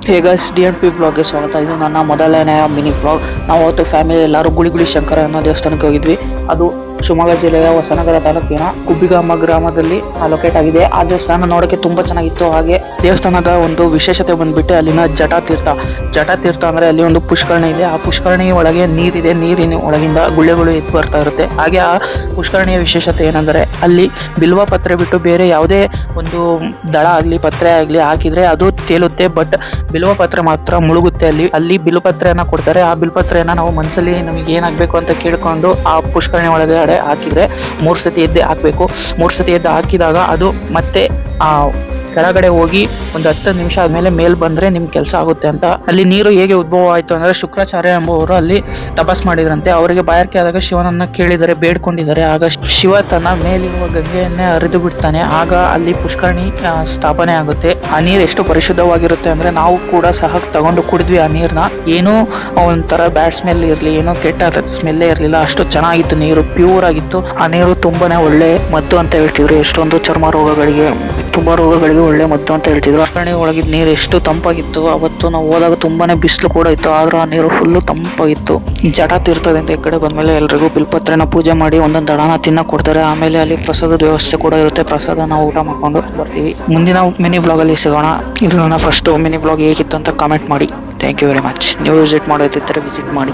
ಹೇಗಸ್ DNP ಬ್ಲಾಗ್ಗೆ ಸ್ವಾಗತ. ಇದು ನನ್ನ ಮೊದಲನೆಯ ಮಿನಿ ಬ್ಲಾಗ್. ನಾವು ಅವತ್ತು ಫ್ಯಾಮಿಲಿ ಎಲ್ಲರೂ ಗುಳಿಗುಳಿ ಶಂಕರ ಅನ್ನೋ ದೇವಸ್ಥಾನಕ್ಕೆ ಹೋಗಿದ್ವಿ. ಅದು ಶಿವಮೊಗ್ಗ ಜಿಲ್ಲೆಯ ಹೊಸನಗರ ತಾಲೂಕಿನ ಕುಬ್ಬಿಗಾಮ ಗ್ರಾಮದಲ್ಲಿ ಲೊಕೇಟ್ ಆಗಿದೆ. ಆ ದೇವಸ್ಥಾನ ನೋಡೋಕೆ ತುಂಬಾ ಚೆನ್ನಾಗಿತ್ತು. ಹಾಗೆ ದೇವಸ್ಥಾನದ ಒಂದು ವಿಶೇಷತೆ ಬಂದ್ಬಿಟ್ಟು ಅಲ್ಲಿನ ಜಟಾತೀರ್ಥ ಅಂದ್ರೆ ಅಲ್ಲಿ ಒಂದು ಪುಷ್ಕರಣಿ ಇದೆ. ಆ ಪುಷ್ಕರಣಿ ಒಳಗೆ ನೀರಿದೆ, ನೀರಿನ ಒಳಗಿಂದ ಗುಳ್ಳೆಗಳು ಎದ್ದು ಬರ್ತಾ ಇರುತ್ತೆ. ಹಾಗೆ ಆ ಪುಷ್ಕರಣಿಯ ವಿಶೇಷತೆ ಏನಂದ್ರೆ ಅಲ್ಲಿ ಬಿಲ್ವ ಪತ್ರೆ ಬಿಟ್ಟು ಬೇರೆ ಯಾವುದೇ ಒಂದು ದಳ ಆಗ್ಲಿ ಪತ್ರೆ ಆಗ್ಲಿ ಹಾಕಿದ್ರೆ ಅದು ತೇಲುತ್ತೆ, ಬಟ್ ಬಿಲ್ವ ಪತ್ರೆ ಮಾತ್ರ ಮುಳುಗುತ್ತೆ. ಅಲ್ಲಿ ಬಿಲ್ವಪತ್ರೆಯನ್ನ ಕೊಡ್ತಾರೆ. ಆ ಬಿಲ್ವಪತ್ರೆಯನ್ನ ನಾವು ಮನಸ್ಸಲ್ಲಿ ನಮಗೆ ಏನಾಗಬೇಕು ಅಂತ ಕೇಳ್ಕೊಂಡು ಆ ಪುಷ್ಕರಣಿ ಒಳಗಡೆ ಹಾಕಿದ್ರೆ 3 ಸತಿ ಎದ್ದು ಹಾಕಬೇಕು. 3 ಸತಿ ಎದ್ದು ಹಾಕಿದಾಗ ಅದು ಮತ್ತೆ ಆ ಕೆಳಗಡೆ ಹೋಗಿ ಒಂದು 10 ನಿಮಿಷ ಆದ್ಮೇಲೆ ಮೇಲ್ ಬಂದ್ರೆ ನಿಮ್ ಕೆಲಸ ಆಗುತ್ತೆ ಅಂತ. ಅಲ್ಲಿ ನೀರು ಹೇಗೆ ಉದ್ಭವ ಆಯ್ತು ಅಂದ್ರೆ ಶುಕ್ರಾಚಾರ್ಯ ಎಂಬುವರು ಅಲ್ಲಿ ತಪಸ್ ಮಾಡಿದ್ರಂತೆ. ಅವರಿಗೆ ಬಾಯಾರಿಕೆ ಆದಾಗ ಶಿವನನ್ನ ಕೇಳಿದರೆ, ಬೇಡ್ಕೊಂಡಿದ್ದಾರೆ. ಆಗ ಶಿವ ತನ್ನ ಮೇಲಿರುವ ಗಂಗೆಯನ್ನೇ ಹರಿದು ಬಿಡ್ತಾನೆ. ಆಗ ಅಲ್ಲಿ ಪುಷ್ಕರಣಿ ಸ್ಥಾಪನೆ ಆಗುತ್ತೆ. ಆ ನೀರು ಎಷ್ಟು ಪರಿಶುದ್ಧವಾಗಿರುತ್ತೆ ಅಂದ್ರೆ ನಾವು ಕೂಡ ಸಹ ತಗೊಂಡು ಕುಡಿದ್ವಿ ಆ ನೀರ್ನ. ಏನೂ ಒಂಥರ ಬ್ಯಾಡ್ ಸ್ಮೆಲ್ ಇರ್ಲಿ, ಏನೋ ಕೆಟ್ಟ ಸ್ಮೆಲ್ಲೇ ಇರ್ಲಿಲ್ಲ. ಅಷ್ಟು ಚೆನ್ನಾಗಿತ್ತು ನೀರು, ಪ್ಯೂರ್ ಆಗಿತ್ತು. ಆ ನೀರು ತುಂಬಾನೇ ಒಳ್ಳೆ ಮದ್ದು ಅಂತ ಹೇಳ್ತಿದ್ರು. ಎಷ್ಟೊಂದು ಚರ್ಮ ರೋಗಗಳಿಗೆ, ತುಂಬಾ ರೋಗಗಳಿಗೆ ಒಳ್ಳೆ ಮದ್ದು ಅಂತ ಹೇಳ್ತಿದ್ರು. ಪುಷ್ಕರಣಿ ಒಳಗಿದ ನೀರು ಎಷ್ಟು ತಂಪಾಗಿತ್ತು. ಅವತ್ತು ನಾವು ಹೋದಾಗ ತುಂಬಾನೇ ಬಿಸಿಲು ಕೂಡ ಇತ್ತು, ಆದ್ರೂ ಆ ನೀರು ಫುಲ್ಲು ತಂಪಾಗಿತ್ತು. ಜಟಾತೀರ್ಥದಿಂದ ಈ ಕಡೆ ಬಂದ್ಮೇಲೆ ಎಲ್ರಿಗೂ ಬಿಲ್ಪತ್ರೆನ ಪೂಜೆ ಮಾಡಿ ಒಂದೊಂದು ದಡನ ತಿನ್ನ ಕೊಡ್ತಾರೆ. ಆಮೇಲೆ ಅಲ್ಲಿ ಪ್ರಸಾದದ ವ್ಯವಸ್ಥೆ ಕೂಡ ಇರುತ್ತೆ. ಪ್ರಸಾದ ನಾವು ಊಟ ಮಾಡ್ಕೊಂಡು ಬರ್ತೀವಿ. ಮುಂದಿನ ಮಿನಿ ವ್ಲಾಗ್ ಅಲ್ಲಿ ಸಿಗೋಣ. ಇದು ನನ್ನ ಫಸ್ಟ್ ಮಿನಿ ವ್ಲಾಗ್. ಹೇಗಿತ್ತು ಅಂತ ಕಾಮೆಂಟ್ ಮಾಡಿ. Thank you very much. ನೀವು ವಿಸಿಟ್ ಮಾಡೋದಿದ್ದರೆ ವಿಸಿಟ್ ಮಾಡಿ.